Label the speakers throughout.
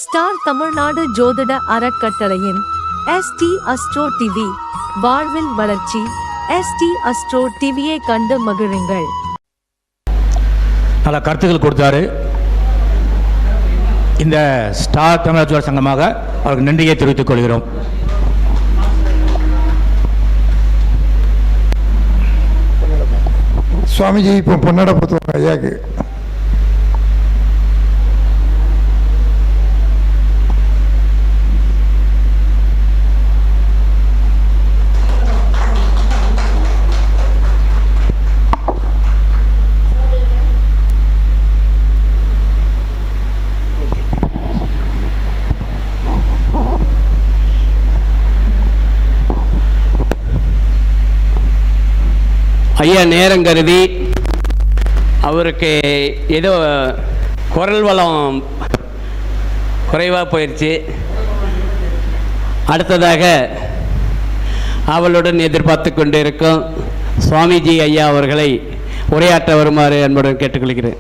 Speaker 1: Star Tamil Nadu ஜோதிட அறக்கட்டளையின் ST astro TV வாழ்வில் வளர்ச்சி. ST அஸ்ட்ரோ டிவியை கண்டு மகிழுங்கள்.
Speaker 2: நல்ல கருத்துக்கள் கொடுத்தாரு. இந்த ஸ்டார் தமிழ்நாடு ஜோதிட சங்கமாக அவருக்கு நன்றியை தெரிவித்துக் கொள்கிறோம்.
Speaker 3: சுவாமிஜி இப்போ பொன்னடை பொறுத்தவங்க ஐயாக்கு
Speaker 4: ஐயா நேரம் கருதி அவருக்கு ஏதோ குரல் வளம் குறைவாக போயிடுச்சு. அடுத்ததாக அவளுடன் எதிர்பார்த்து கொண்டிருக்கும் சுவாமிஜி ஐயா அவர்களை உரையாற்ற வருமாறு அன்புடன் கேட்டுக்கொள்கிறேன்.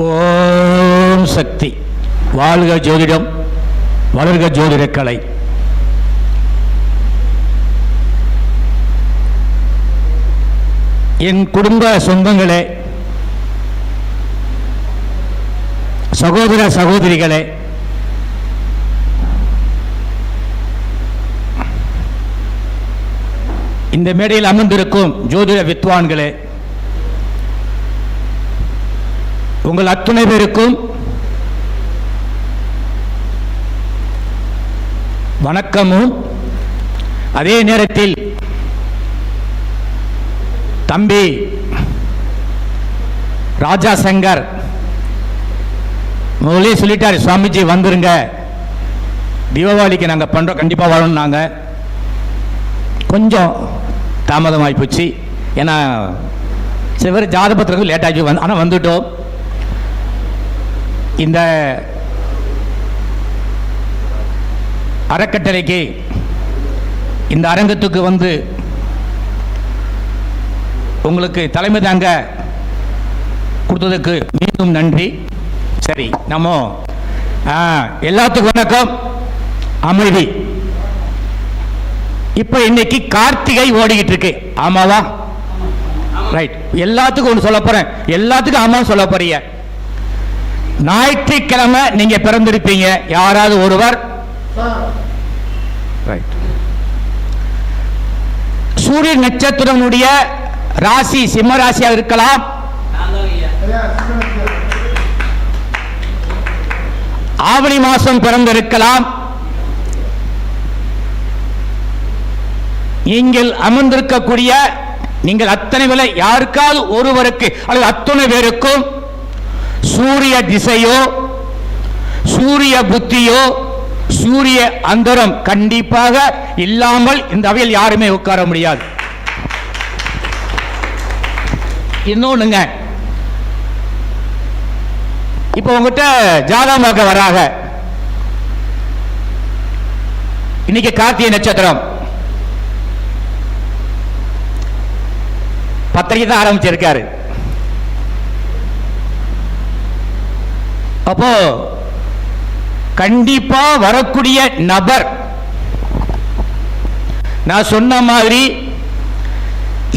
Speaker 2: ஓம் சக்தி. வாழ்க ஜோதிடம், வளர்க ஜோதிடக்கலை. என் குடும்ப சொந்தங்களே, சகோதர சகோதரிகளே, இந்த மேடையில் அமர்ந்திருக்கும் ஜோதிட வித்வான்களே, உங்கள் அத்துணை பேருக்கும் வணக்கமும், அதே நேரத்தில் தம்பி ராஜா சங்கர் முதலே சொல்லிட்டாரு, சுவாமிஜி வந்துருங்க, தீபாவளிக்கு நாங்கள் பண்ணுறோம், கண்டிப்பாக வரணும். நாங்கள் கொஞ்சம் தாமதமாகி போச்சு. ஏன்னா சில பேர் ஜாதகத்துக்கு லேட் ஆகி ஆனால் வந்துட்டோம். இந்த அறக்கட்டளைக்கு, இந்த அரங்கத்துக்கு வந்து உங்களுக்கு தலைமை தாங்க கொடுத்ததுக்கு மீண்டும் நன்றி. சரி, நம்ம எல்லாத்துக்கும் வணக்கம், அமைதி. இப்போ இன்னைக்கு கார்த்திகை ஓடிக்கிட்டு இருக்கு, ஆமாவா? ரைட். எல்லாத்துக்கும் ஒன்று சொல்ல போறேன், எல்லாத்துக்கும் ஆமான்னு சொல்ல போறீங்க. ஞாயிற்றுக்கிழமை நீங்க பிறந்திருப்பீங்க யாராவது ஒருவர். சூரிய நட்சத்திரனுடைய ராசி சிம்ம ராசியாக இருக்கலாம், ஆவணி மாசம் பிறந்திருக்கலாம். நீங்கள் அமர்ந்திருக்கக்கூடிய நீங்கள் அத்தனை வேளை யாருக்காவது ஒருவருக்கு அல்லது அத்தனை பேருக்கும் சூரிய திசையோ சூரிய புத்தியோ சூரிய அந்தரம் கண்டிப்பாக இல்லாமல் இந்த அவையில் யாருமே உட்கார முடியாது. இன்னொன்னுங்க, இப்ப உங்ககிட்ட ஜாதகமாக வராக, இன்னைக்கு கார்த்திகை நட்சத்திரம், பத்திரிகை தான் ஆரம்பிச்சிருக்காரு. அப்போ கண்டிப்பா வரக்கூடிய நபர் நான் சொன்ன மாதிரி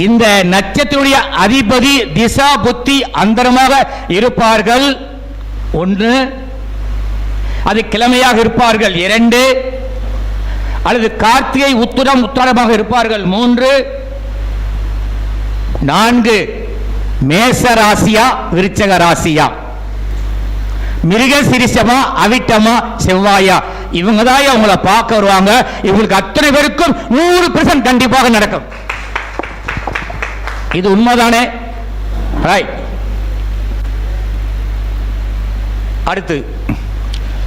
Speaker 2: இந்த நட்சத்திரத்துடைய அதிபதி திசா புத்தி அந்தரமாக இருப்பார்கள். ஒன்று, அது கிழமையாக இருப்பார்கள். 2, அல்லது கார்த்திகை உத்தரமாக இருப்பார்கள். 3, 4 மேச ராசியா விருச்சக ராசியா, மிருக சிரிசமா அவிட்டமா செவ்வாயா, இவங்க தான் அவங்களை பார்க்க வருவாங்க. இவங்களுக்கு அத்தனை பேருக்கும் 100% கண்டிப்பாக நடக்கும். இது உண்மைதானே? ரைட். அடுத்து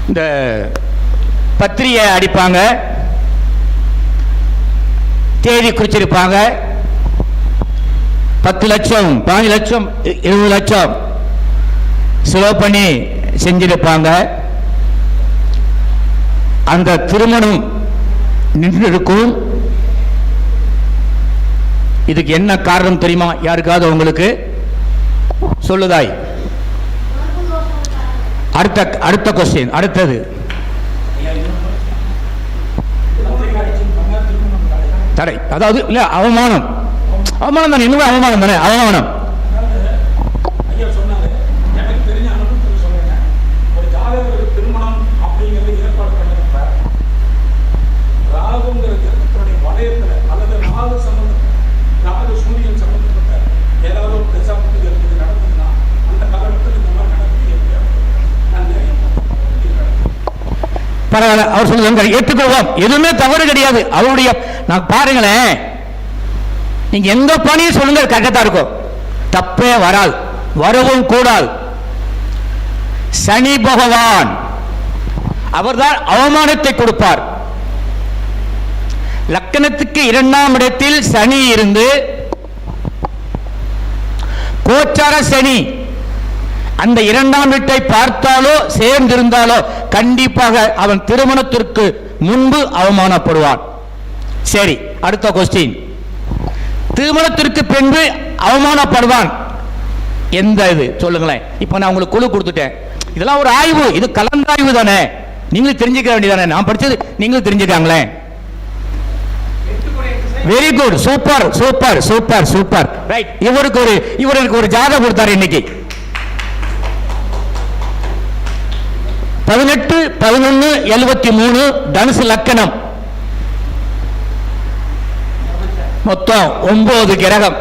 Speaker 2: இந்த பத்திரிகை அடிப்பாங்க, தேதி குறிச்சிருப்பாங்க. 10 லட்சம் 15 லட்சம் 20 லட்சம் செலவு பண்ணி செஞ்சிருப்பாங்க. அந்த திருமணம் நின்று இருக்கும். இதுக்கு என்ன காரணம் தெரியுமா யாருக்காவது உங்களுக்கு? சொல்லுதாய். அடுத்த கொஸ்டின். அடுத்தது தடை, அதாவது இல்ல அவமானம். அவமானம் தானே, இன்னும் அவமானம் தானே, அவமானம். பரவாயில்ல, அவர் சொல்லுங்க, ஏற்றுக்கொள்வோம், எதுவுமே தவறு கிடையாது. அவருடைய நான் பாருங்களேன், நீங்க எந்த பணியும் சொல்லுங்க, கரெக்டா இருக்கும், தப்பே வராது, வரவும் கூடாது. சனி பகவான் அவர்தான் அவமானத்தை கொடுப்பார். லக்கணத்துக்கு 2ஆம் இடத்தில் சனி இருந்து கோச்சார சனி அந்த 2ஆம் வீட்டை பார்த்தாலோ சேர்ந்திருந்தாலோ கண்டிப்பாக அவன் திருமணத்திற்கு முன்பு அவமானப்படுவான். சரி, அடுத்த கொஸ்டின். திருமணத்திற்கு பின்பு அவமானப்படுவான், எந்த இது சொல்லுங்களேன். இப்ப நான் உங்களுக்கு குழு கொடுத்துட்டேன், இதெல்லாம் ஒரு ஆய்வு, இது கலந்தாய்வு தானே, நீங்களும் தெரிஞ்சுக்க வேண்டியதானே, நான் படிச்சது நீங்களும் தெரிஞ்சுக்காங்களே. Very good, super super super super, right. இவருக்கு ஒரு ஜாதகம் கொடுத்தாரு இன்னைக்கு. 18-11-73 தனுசு லக்கணம், மொத்தம் 9 கிரகம்.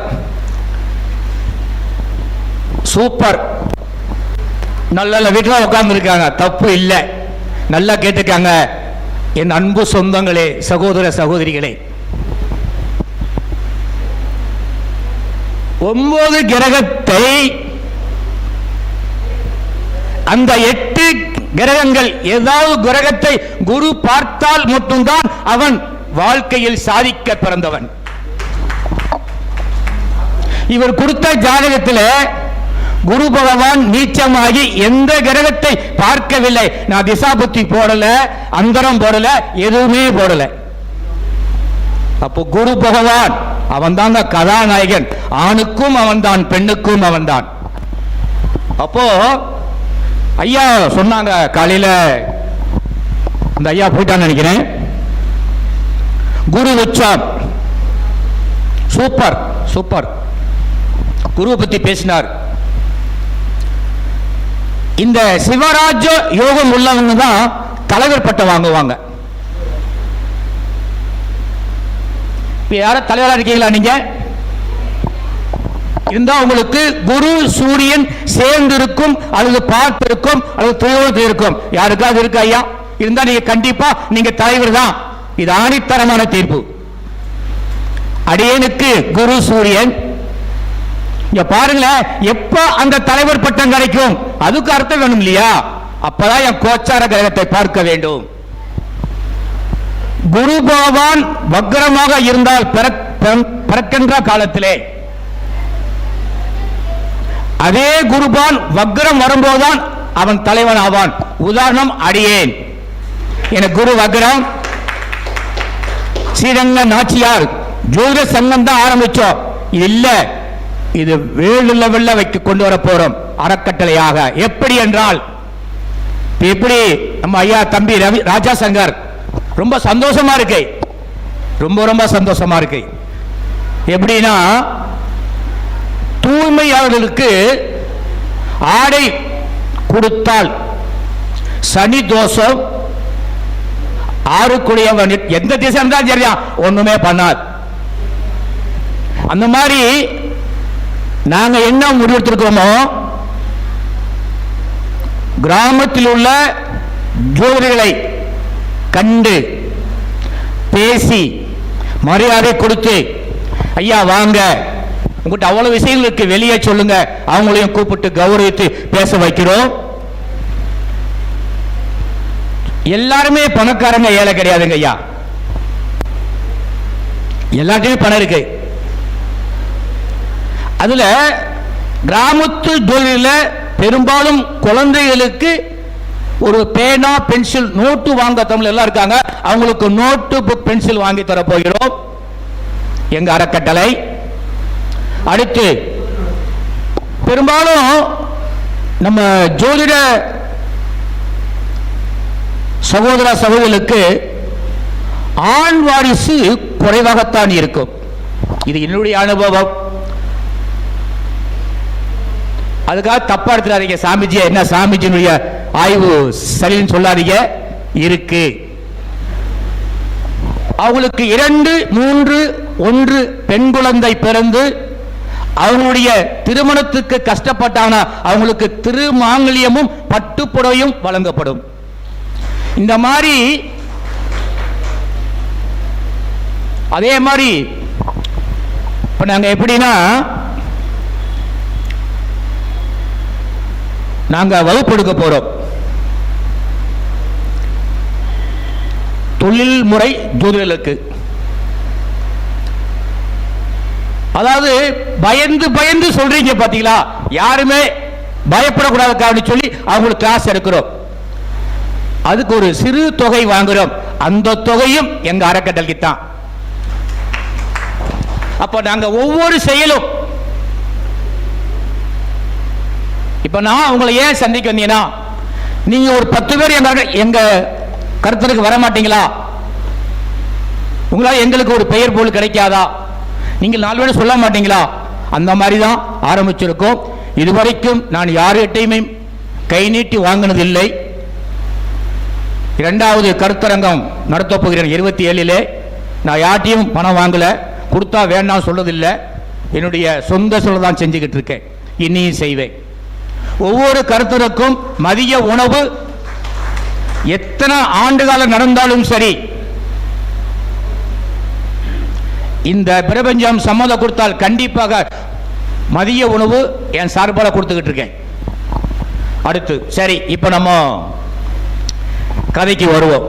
Speaker 2: சூப்பர். நல்ல வீட்டில் உட்கார்ந்து இருக்காங்க, தப்பு இல்லை, நல்லா கேட்டுக்காங்க என் அன்பு சொந்தங்களே, சகோதர சகோதரிகளே. 9 கிரகத்தை அந்த 8 கிரகங்கள் ஏதாவது கிரகத்தை குரு பார்த்தால் மட்டும்தான் அவன் வாழ்க்கையில் சாதிக்க பிறந்தவன். இவர் கொடுத்த ஜாதகத்தில் குரு பகவான் நீச்சமாகி எந்த கிரகத்தை பார்க்கவில்லை. நான் திசாபுத்தி போடல, அந்தரம் போடல, எதுவுமே போடல. அப்போ குரு பகவான் அவன் தான் கதாநாயகன், ஆணுக்கும் அவன் தான், பெண்ணுக்கும் அவன் தான். அப்போ ஐயா சொன்னாங்க காலையில, இந்த ஐயா போயிட்டான்னு நினைக்கிறேன், குரு உச்சம். சூப்பர் சூப்பர், குருவை பத்தி பேசினார். இந்த சிவராஜ யோகம் உள்ளவங்க தான் தலைவர் பட்டம் வாங்குவாங்க. யார தலைவரா இருக்கீங்களா நீங்க? இருந்தா உங்களுக்கு குரு சூரியன் சேர்ந்திருக்கும், அல்லது பார்த்திருக்கும், அல்லது துயோடு இருக்கும். யாருக்காவது இருக்கு ஐயா? இருந்தா நீங்க கண்டிப்பா நீங்க தலைவர் தான். இது ஆணித்தரமான தீர்ப்பு. அடியனுக்கு குரு சூரியன். இங்க பாருங்களேன், எப்ப அந்த தலைவர் பட்டம் கிடைக்கும்? அதுக்கு அர்த்தம் வேணும் இல்லையா? அப்பதான் என் கோச்சார கிரகத்தை பார்க்க வேண்டும். குரு பகவான் வக்ரமாக இருந்தால் பிறக்கின்ற காலத்திலே, அதே குருபான் வக்ரம் வரும்போதுதான் அவன் தலைவன் ஆவான். உதாரணம் அடியேன், எனக்கு குரு வக்ரம். ஸ்ரீரங்க நாச்சியார் ஜோதிட சங்கம் தான் ஆரம்பிச்சோம். இல்ல, இது வேறு லெவல்ல வைக்க கொண்டு வர போறோம் அறக்கட்டளையாக. எப்படி என்றால், எப்படி நம்ம ஐயா தம்பி ரவி ராஜா சங்கர், ரொம்ப சந்தோஷமா இருக்கு, ரொம்ப ரொம்ப சந்தோஷமா இருக்கு. எப்படின்னா, தூய்மையாளர்களுக்கு ஆடை கொடுத்தால் சனி தோஷம் 6 எந்த திசை இருந்தாலும் சரியா ஒண்ணுமே பண்ணாது. அந்த மாதிரி நாங்க என்ன முடிவெடுத்திருக்கிறோமோ, கிராமத்தில் உள்ள ஜோதிடர்களை கண்டு பேசி மரியாதை கொடுத்து, ஐயா வாங்க, உங்கள்கிட்ட அவ்வளவு விஷயங்களுக்கு வெளியே சொல்லுங்க, அவங்களையும் கூப்பிட்டு கௌரவித்து பேச வைக்கிறோம். எல்லாருமே பணக்காரங்க, ஏழை கிடையாதுங்க ஐயா. எல்லாத்தையுமே பணம் இருக்கு. அதுல கிராமத்து தொழிலில் பெரும்பாலும் குழந்தைகளுக்கு ஒரு பேனா பென்சில் நோட்டு வாங்க தமிழ் எல்லாம் இருக்காங்க, அவங்களுக்கு நோட்டு புக் பென்சில் வாங்கி தர போகிறோம் எங்க அறக்கட்டளை. அடுத்து பெரும்பாலும் நம்ம ஜோதிட சகோதர சகோதரிகளுக்கு ஆண் வாரிசு குறைவாகத்தான் இருக்கும். இது என்னுடைய அனுபவம். அதுக்காக தப்பா எடுத்துறாதீங்க. சாமிஜி என்ன சாமிஜியினுடைய ஆய்வு சரின்னு சொல்லாதீங்க. இருக்கு. அவங்களுக்கு 2, 3, 1 பெண் குழந்தை பிறந்து அவங்களுடைய திருமணத்துக்கு கஷ்டப்பட்டான அவங்களுக்கு திருமாங்கல்யமும் பட்டுப்புடவையும் வழங்கப்படும். இந்த மாதிரி அதே மாதிரி இப்ப நாங்க எப்படின்னா நாங்க வகுப்பு எடுக்க போறோம். தொழில்முறை ஜோதிடர்களுக்கு. அதாவது பயந்து பயந்து சொல்றீங்க பாத்தீங்களா, யாருமே பயப்படக்கூடாது சொல்லி அவங்களுக்கு கிளாஸ் எடுக்கிறோம். அதுக்கு ஒரு சிறு தொகை வாங்குறோம். அந்த தொகையும் எங்க அறக்கட்டளைக்கு தான். அப்ப நாங்க ஒவ்வொரு செயலும் இப்ப நான் உங்களை ஏன் சந்திக்க வந்தீங்கன்னா, நீங்க ஒரு 10 பேர் எங்க கருத்தருக்கு வர மாட்டீங்களா? உங்களால் எங்களுக்கு ஒரு பெயர் போல் கிடைக்காதா? நீங்கள் 4 பேர் சொல்ல மாட்டீங்களா? அந்த மாதிரி தான் ஆரம்பிச்சிருக்கோம். இதுவரைக்கும் நான் யார்கிட்டையுமே கை நீட்டி வாங்கினதில்லை. 2வது கருத்தரங்கம் நடத்த போகிறேன் 27 நான் யார்ட்டையும் பணம் வாங்கல, கொடுத்தா வேண்டாம் சொல்றதில்லை. என்னுடைய சொந்த சொல்ல தான் செஞ்சுக்கிட்டு இருக்கேன். இனியும் செய்வேன். ஒவ்வொரு கருத்தருக்கும் மதிய உணவு எத்தனை ஆண்டு காலம் நடந்தாலும் சரி, இந்த பிரபஞ்சம் சம்மதம் கொடுத்தால் கண்டிப்பாக மதிய உணவு என் சார்பாக கொடுத்துக்கிட்டு இருக்கேன். அடுத்து சரி, இப்ப நம்ம கதைக்கு வருவோம்.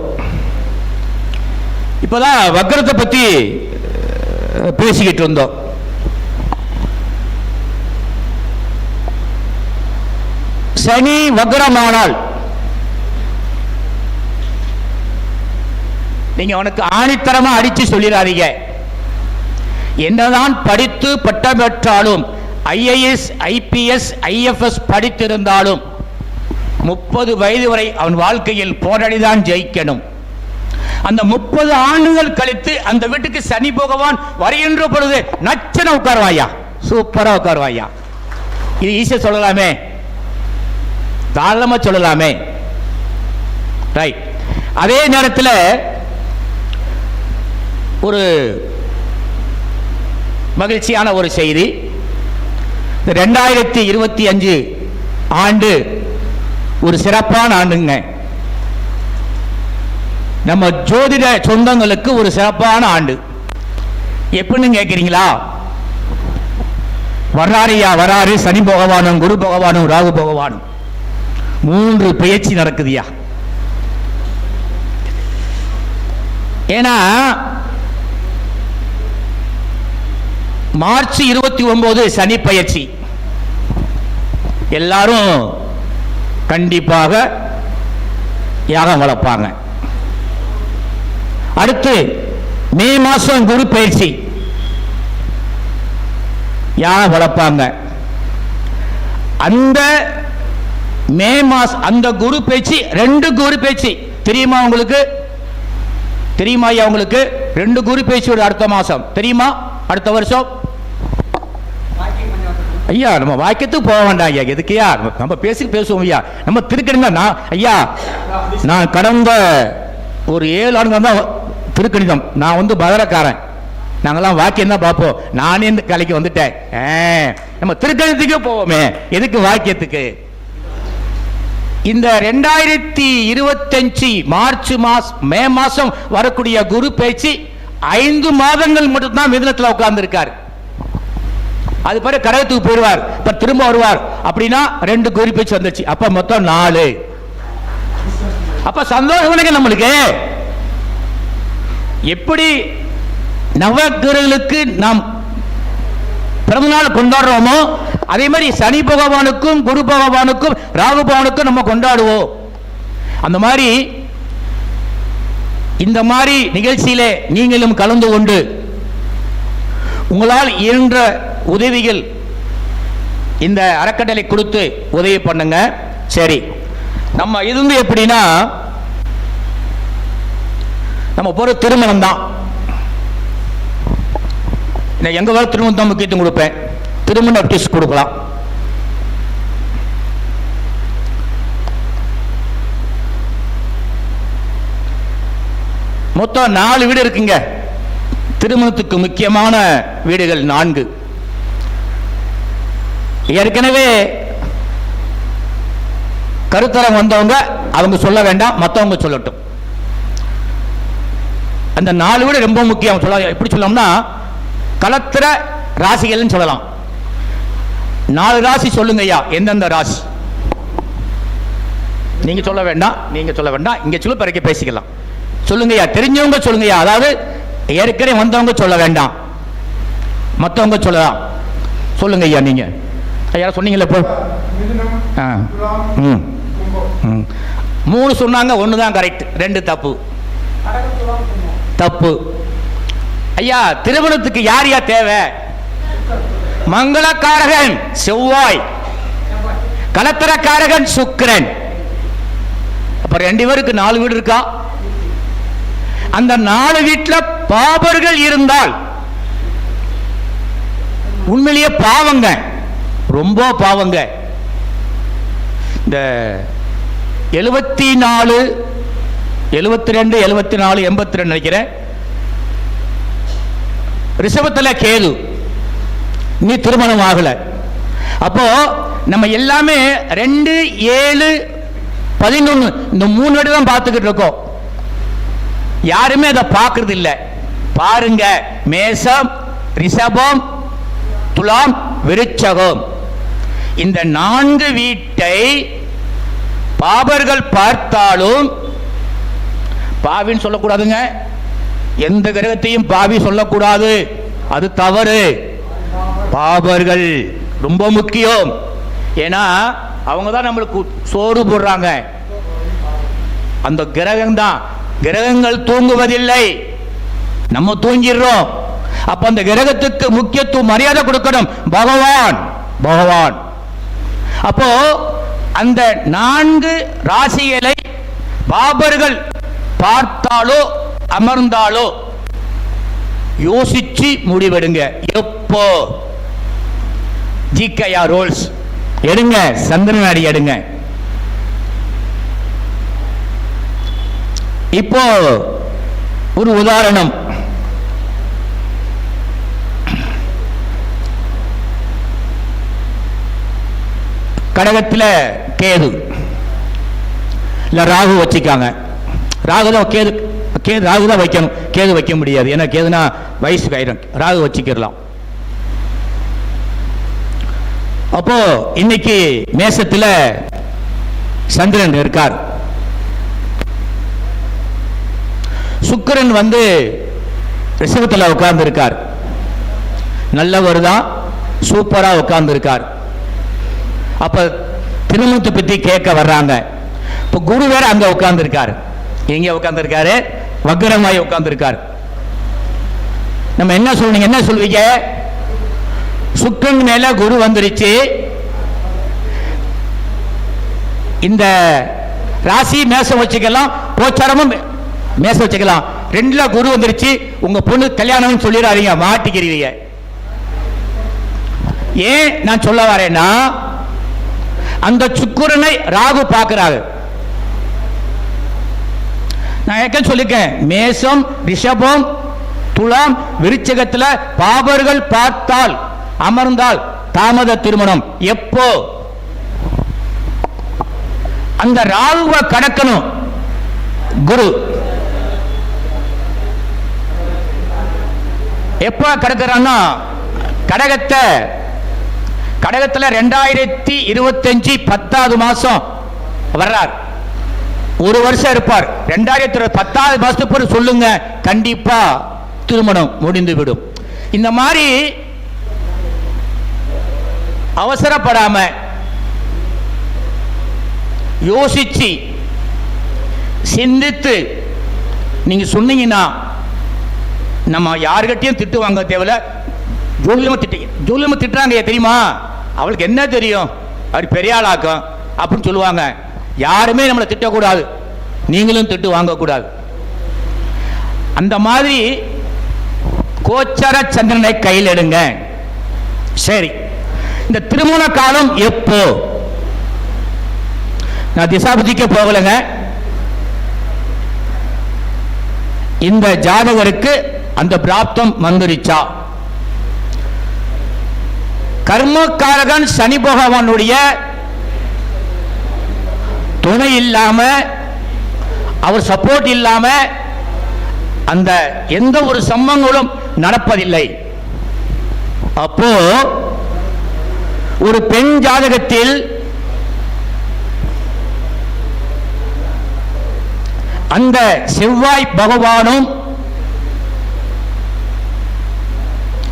Speaker 2: இப்பதான் வக்ரத்தை பத்தி பேசிக்கிட்டு இருந்தோம். சனி வக்ரமானால் நீங்க அவனுக்கு ஆணித்தரமா அடிச்சு சொல்லிடாதீங்க. என்னதான் படித்து பட்டம் பெற்றாலும், IAS, IPS, IFS படித்திருந்தாலும் 30 வயது வரை அவன் வாழ்க்கையில் போராடிதான் ஜெயிக்கணும். அந்த 30 ஆண்டுகள் கழித்து அந்த வீட்டுக்கு சனி பகவான் வருகின்ற பொழுது நச்சன உட்காருவாயா, சூப்பரா உட்காருவாயா. இது ஈஸியா சொல்லலாமே, தாராளமா சொல்லலாமே. ரைட். அதே நேரத்தில் ஒரு மகிழ்ச்சியான ஒரு செய்தி. 2025 ஆண்டு ஒரு சிறப்பான ஆண்டுங்க. நம்ம ஜோதிட சொந்தங்களுக்கு ஒரு சிறப்பான ஆண்டு. எப்படின்னு கேட்கிறீங்களா? வர்றாரியா வராரு சனி பகவானும் குரு பகவானும் ராகு பகவானும் 3 பெயர்ச்சி நடக்குதுயா. ஏன்னா மார்ச் 29 சனி பெயர்ச்சி. எல்லாரும் கண்டிப்பாக யாகம் வளர்ப்பாங்க. அடுத்து மே மாசம் குரு பயிற்சி, யாகம் வளர்ப்பாங்க. அந்த மே மாசம் அந்த குரு பயிற்சி 2 குரு பயிற்சி தெரியுமா உங்களுக்கு? தெரியுமா ஐயா உங்களுக்கு? 2 குரு பயிற்சியோட அடுத்த மாசம் தெரியுமா? அடுத்த வருஷம் ஐயா நம்ம வாக்கியத்துக்கு போக வேண்டாம் ஐயா. எதுக்கையா நம்ம பேசுவோம் ஐயா. நம்ம திருக்கணிதம் நான் ஐயா, நான் கடந்த ஒரு 7 ஆண்டுகள் தான் திருக்கணிதம். நான் வந்து பதரக்காரன். நாங்கெல்லாம் வாக்கியம் தான் பார்ப்போம். நானே இந்த கலைக்கு வந்துட்டேன். நம்ம திருக்கணிதத்துக்கே போவோமே, எதுக்கு வாக்கியத்துக்கு? இந்த 2025 மார்ச் மே மாசம் வரக்கூடிய குரு பேச்சு 5 மாதங்கள் மட்டும்தான் மிதுனத்தில் உட்கார்ந்து இருக்காரு. அது பிறகு கடகத்துக்கு போயிடுவார். இப்ப திரும்ப வருவார். அப்படின்னா 2 குரு பேச்சு வந்துச்சு. அப்ப மொத்தம் 4. அப்ப சந்தோஷம் நம்மளுக்கு. எப்படி நவகிரகங்களுக்கு நாம் பிறந்தநாள் கொண்டாடுறோமோ, அதே மாதிரி சனி பகவானுக்கும் குரு பகவானுக்கும் ராகு பகவானுக்கும் நம்ம கொண்டாடுவோம். அந்த மாதிரி இந்த மாதிரி நிகழ்ச்சியிலே நீங்களும் கலந்து கொண்டு உங்களால் இயன்ற உதவிகள் இந்த அறக்கட்டளை கொடுத்து உதவி பண்ணுங்க. சரி, நம்ம இது வந்து எப்படின்னா, நம்ம போற திருமணம் தான். எங்க வர திருமணம் தான் முக்கியத்துவம் கொடுப்பேன். திருமண நோட்டீஸ் கொடுக்கலாம். மொத்தம் 4 வீடு இருக்குங்க. திருமணத்துக்கு முக்கியமான வீடுகள் 4. ஏற்கனவே கருத்தரம் வந்தவங்க அவங்க சொல்ல வேண்டாம், மற்றவங்க சொல்லட்டும். அந்த 4 வீடு ரொம்ப முக்கியம். சொல்ல எப்படி சொல்லலாம்னா, கலத்திர ராசிகள்னு சொல்லலாம். 4 ராசி சொல்லுங்க ஐயா. எந்தெந்த ராசி? நீங்க சொல்ல வேண்டாம், நீங்க சொல்ல வேண்டாம், இங்க சொல்ல பிறகு பேசிக்கலாம். சொல்லுங்கய்யா, தெரிஞ்சவங்க சொல்லுங்கய்யா. அதாவது ஏற்கனவே வந்தவங்க சொல்ல வேண்டாம், மற்றவங்க சொல்லலாம். சொல்லுங்க ஐயா. நீங்க ஐயா சொன்னீங்களே இப்போ 3 சொன்னாங்க, 1 தான் கரெக்ட், 2 தப்பு. தப்பு. ஐயா, திருமணத்துக்கு யார் யா தேவை? மங்களக்காரகன் செவ்வாய், கலத்தரக்காரகன் சுக்கிரன். அப்ப 2 பேருக்கு 4 வீடு இருக்கா? அந்த 4 வீட்டில் பாபர்கள் இருந்தால் உண்மையிலேயே பாவங்க, ரொம்ப பாவங்க. இந்த 74, 72, 74, 82 நினைக்கிறேன். ரிஷபத்தில் கேது, நீ திருமணம் ஆகல. அப்போ நம்ம எல்லாமே 2, 7, 11 இந்த 3 வீடு தான் பார்த்துக்கிட்டு இருக்கோம். யாருமே அதை பார்க்கறது இல்லை. பாருங்க, மேசம், ரிஷபம், துலாம், விருச்சகம் இந்த 4 வீட்டை பாபர்கள் பார்த்தாலும், பாவின்னு சொல்லக்கூடாதுங்க. எந்த கிரகத்தையும் பாவி சொல்லக்கூடாது, அது தவறு. பாபர்கள் ரொம்ப முக்கியம். ஏன்னா அவங்க தான் நம்மளுக்கு சோறு போடுறாங்க. அந்த கிரகம் தான். கிரகங்கள் தூங்குவதில்லை, நம்ம தூங்கிடுறோம். அப்ப அந்த கிரகத்துக்கு முக்கியத்துவம் மரியாதை கொடுக்கணும். பகவான் பகவான். அப்போ அந்த 4 ராசிகளை பாபர்கள் பார்த்தாலோ அமர்ந்தாலோ யோசிச்சு முடிவெடுங்க. எப்போ ஜிக்கையா ரோல்ஸ் எடுங்க, சந்திரன் அடி எடுங்க. இப்போ ஒரு உதாரணம். கடகத்தில் கேது இல்ல ராகு வச்சுக்காங்க. ராகு தான் கேது, ராகு தான் வைக்கணும், கேது வைக்க முடியாது. ஏன்னா கேதுனா வயசு ஆயிரும். ராகு வச்சுக்கலாம். அப்போ இன்னைக்கு மேசத்தில் சந்திரன் இருக்கார். சுக்கிரன் வந்து ரிஷபத்தில் உட்கார்ந்து இருக்கார். நல்லவர் தான், சூப்பரா உட்கார்ந்து இருக்கார். அப்ப திருமணத்தை பத்தி கேட்க வர்றாங்க. இப்ப குரு வேற அங்க உட்கார்ந்து இருக்காரு. எங்க உட்கார்ந்து இருக்காரு? வக்ரமாய் உட்கார்ந்து இருக்காரு. நம்ம என்ன சொல்றீங்க, என்ன சொல்வீங்க? சுக்கிரன் மேல குரு வந்துருச்சு. இந்த ராசி மேசம் வச்சுக்கலாம், கோச்சாரமும் மேசம் வச்சுக்கலாம். 2ல குரு வந்துருச்சு. உங்க பொண்ணு கல்யாணம் சொல்லிடாதீங்க, மாட்டிக்கிறீங்க. ஏன் நான் சொல்ல வரேன்னா, அந்த சுக்கிரனை ராகு பார்க்கிறாரு. நான் ஏற்கனவே சொல்லிருக்கேன், மேசம், ரிஷபம், துலாம், விருச்சிகத்துல பாபர்கள் பார்த்தால் அமர்ந்தால் தாமத திருமணம். எப்போ அந்த ராகுவை கடக்கணும் குரு. எப்ப கடக்கிறான்னா, கடகத்துல 2025 10வது மாசம் வர்றார். 1 வருஷம் இருப்பார். 2010வது மாசத்துக்கு சொல்லுங்க, கண்டிப்பா திருமணம் முடிந்து விடும். இந்த மாதிரி அவசரப்படாம யோசிச்சு சிந்தித்து நீங்க சொன்னீங்கன்னா, நம்ம யாருக்கிட்டையும் திட்டு வாங்க தேவையில்ல. ஜோலியமா திட்டுறாங்க தெரியுமா? அவளுக்கு என்ன தெரியும், அவர் பெரிய ஆளாக்கும் அப்படின்னு சொல்லுவாங்க. யாருமே நம்மளை திட்டக்கூடாது, நீங்களும் திட்டு வாங்கக்கூடாது. அந்த மாதிரி கோச்சார சந்திரனை கையில் எடுங்க. சரி, இந்த திருமண காலம் எப்போ? நான் திசாபுத்திக்க போகலைங்க. இந்த ஜாதகருக்கு அந்த பிராப்தம் வந்துருச்சா? கர்மக்காரகன் சனி பகவானுடைய துணை இல்லாம, அவர் சப்போர்ட் இல்லாம அந்த எந்த ஒரு சம்பவங்களும் நடப்பதில்லை. அப்போ ஒரு பெண் ஜாதகத்தில் அந்த செவ்வாய் பகவானும்,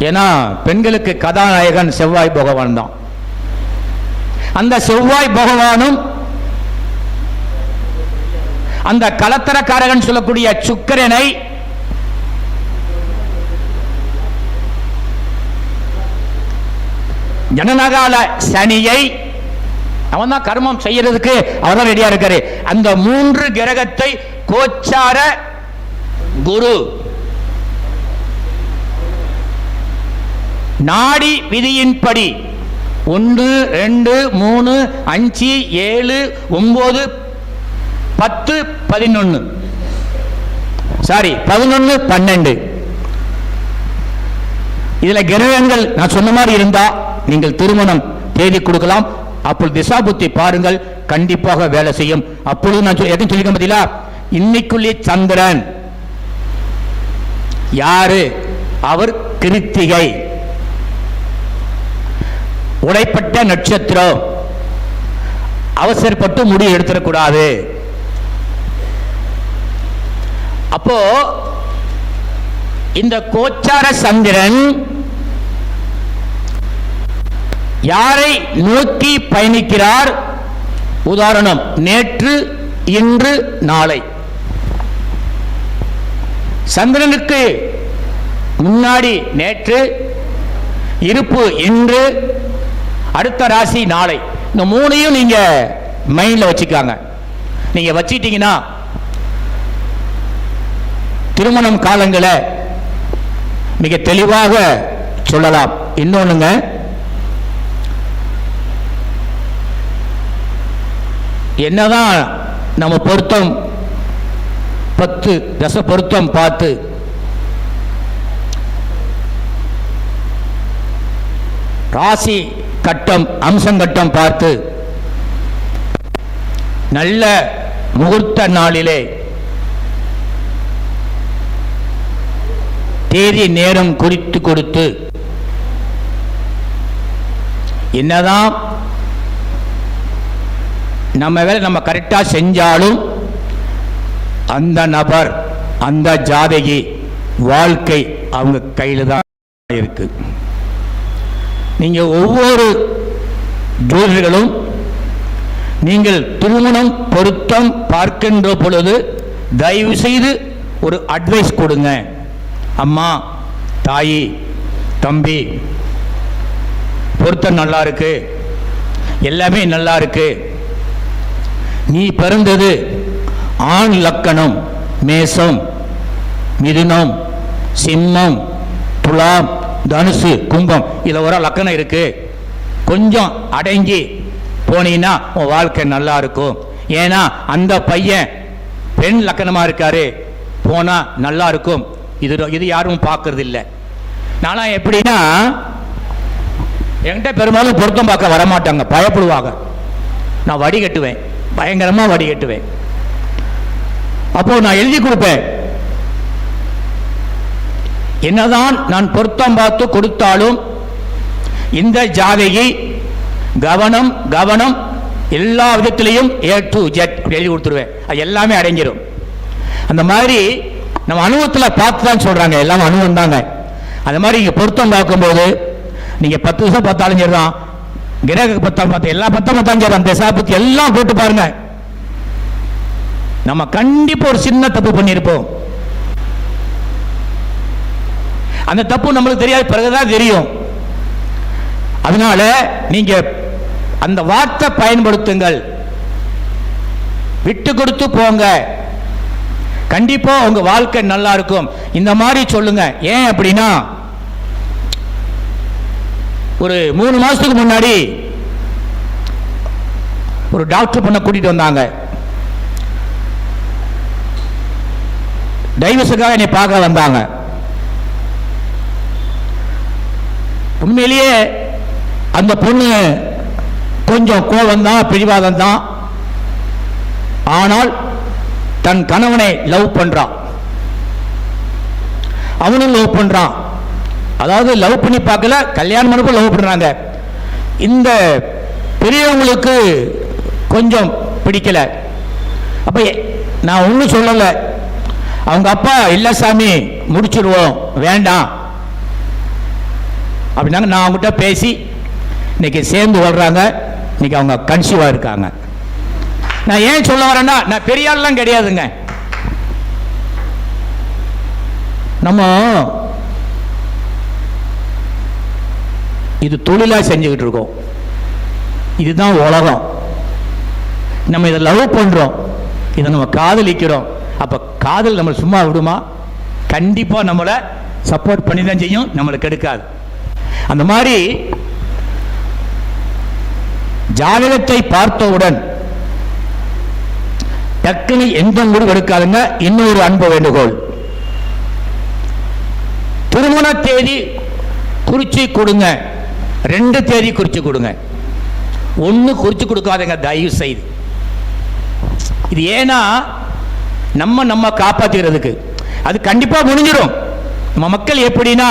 Speaker 2: ஏன்னா பெண்களுக்கு கதாநாயகன் செவ்வாய் பகவான் தான், அந்த செவ்வாய் பகவானும் அந்த கலத்தரக்காரகன் சொல்லக்கூடிய சுக்கிரனை ஜனனகால சனியை, அவன் தான் கர்மம் செய்யறதுக்கு அவர் தான் ரெடியா இருக்காரு. அந்த 3 கிரகத்தை கோச்சார குரு நாடி விதியின்படி 1, 2, 3, 5, 7, 9, 10, 11, சாரி 11, 12 இதுல கிரகங்கள் நான் சொன்ன மாதிரி இருந்தா நீங்கள் திருமணம் தேதி கொடுக்கலாம். அப்பொழுது திசா புத்தி பாருங்கள், கண்டிப்பாக வேலை செய்யும். அப்பொழுது நான் எதுவும் சொல்லிக்க பார்த்தீங்களா, இன்னைக்குள்ளே சந்திரன் யாரு? அவர் கிருத்திகை, உடைப்பட்ட நட்சத்திரம். அவசரப்பட்டு முடிவு எடுத்துடக்கூடாது. அப்போ இந்த கோச்சார சந்திரன் யாரை நோக்கி பயணிக்கிறார்? உதாரணம், நேற்று, இன்று, நாளை. சந்திரனுக்கு முன்னாடி நேற்று, இருப்பு இன்று, அடுத்த ராசி நாளை. இந்த 3ஐயும் நீங்க மைண்ட்ல வச்சுக்காங்க. நீங்க வச்சிட்டீங்கன்னா திருமணம் காலங்களை மிக தெளிவாக சொல்லலாம். இன்னொன்னுங்க, என்னதான் நம்ம பொருத்தம் 10 தச பொருத்தம் பார்த்து ராசி கட்டம் அம்சங்கட்டம் பார்த்து நல்ல முகூர்த்த நாளிலே தேதி நேரம் குறித்து கொடுத்து என்னதான் நம்ம வேலை நம்ம கரெக்டா செஞ்சாலும் அந்த நபர், அந்த ஜாதகி வாழ்க்கை அவங்க கையில் தான் இருக்கு. நீங்க ஒவ்வொரு ஜோதிடர்களும் நீங்கள் திருமணம் பொருத்தம் பார்க்கின்ற பொழுது தயவு செய்து ஒரு அட்வைஸ் கொடுங்க. அம்மா, தாயி, தம்பி, பொருத்தம் நல்லா இருக்கு, எல்லாமே நல்லா இருக்கு. நீ பிறந்தது ஆண் லக்கணம், மேசம், மிதுனம், சிம்மம், துலாம், தனுசு, கும்பம், இதுல ஒரு லக்கணம் இருக்கு. கொஞ்சம் அடங்கி போனீங்கன்னா உன் வாழ்க்கை நல்லா இருக்கும். ஏன்னா அந்த பையன் பெண் லக்கணமா இருக்காரு, போனா நல்லா இருக்கும். இது யாரும் பார்க்கறது இல்லை. நானா எப்படின்னா, என்கிட்ட பெரும்பாலும் பொருத்தம் பார்க்க வரமாட்டாங்க, பயப்படுவாங்க. நான் வடி கட்டுவேன், பயங்கரமா வடி கட்டுவேன். அப்போ நான் எழுதி கொடுப்பேன், என்னதான் நான் பொருத்தம் பார்த்து கொடுத்தாலும் இந்த ஜாதகி கவனம் கவனம் எல்லா விதத்திலையும் A to Z எழுதி கொடுத்துருவேன். அது எல்லாமே அடங்கிடும். அந்த மாதிரி நம்ம அனுபவத்தில் பார்த்து தான் சொல்றாங்க, எல்லாம் அனுபவம் தாங்க. அந்த மாதிரி இங்கே பொருத்தம் பார்க்கும்போது நீங்க 10 வருஷம் பார்த்தாலும் சரிதான், கிரக பத்தம் பார்த்து எல்லா பத்தம் பார்த்தாலும் சரி, அந்த சாபத்தி எல்லாம் போட்டு பாருங்க. நம்ம கண்டிப்பா ஒரு சின்ன தப்பு பண்ணியிருப்போம். அந்த தப்பு நம்மளுக்கு தெரியாது, பிறகுதான் தெரியும். அதனால நீங்க அந்த வார்த்தை பயன்படுத்துங்கள், விட்டு கொடுத்து போங்க, கண்டிப்பா உங்க வாழ்க்கை நல்லா இருக்கும். இந்த மாதிரி சொல்லுங்க. ஏன் அப்படின்னா, ஒரு 3 மாசத்துக்கு முன்னாடி ஒரு டாக்டர் பொண்ணை கூட்டிட்டு வந்தாங்க. டைவர்ஸுக்காக என்னை பார்க்க வந்தாங்க. உண்மையிலேயே அந்த பொண்ணு கொஞ்சம் கோபம் தான், பிடிவாதம் தான். ஆனால் தன் கணவனை லவ் பண்றான், அவனும் லவ் பண்றான். அதாவது லவ் பண்ணி பார்க்கல, கல்யாணம் பண்ணப்ப லவ் பண்றாங்க. இந்த பெரியவங்களுக்கு கொஞ்சம் பிடிக்கல. அப்ப நான் ஒன்றும் சொல்லலை. அவங்க அப்பா இல்ல சாமி முடிச்சிருவோம் வேண்டாம் அப்படின்னாங்க. நான் அவங்ககிட்ட பேசி இன்னைக்கு சேர்ந்து வர்றாங்க. இன்னைக்கு அவங்க கன்சீவா இருக்காங்க. நான் ஏன் சொல்ல வரேன்னா, நான் பெரிய ஆள்லாம் கிடையாதுங்க. நம்ம இது தொழிலா செஞ்சுக்கிட்டு இருக்கோம். இதுதான் உலகம். நம்ம இதை லவ் பண்றோம், இதை நம்ம காதலிக்கிறோம். அப்ப காதல் நம்ம சும்மா விடுமா? கண்டிப்பா நம்மளை சப்போர்ட் பண்ணி தான் செய்யும், நம்மளுக்கு கெடுக்காது. அந்த மாதிரி ஜாதகத்தை பார்த்தவுடன் டக்குனு எந்த முடிவு எடுக்காதுங்க. இன்னொரு அன்பு வேண்டுகோள், திருமண தேதி குறிச்சு கொடுங்க. 2 தேதி குறிச்சு கொடுங்க, 1 குறிச்சு கொடுக்காதீங்க தயவு செய்து. இது ஏன்னா நம்ம காப்பாற்றுகிறதுக்கு. அது கண்டிப்பா முடிஞ்சிடும். நம்ம மக்கள் எப்படின்னா,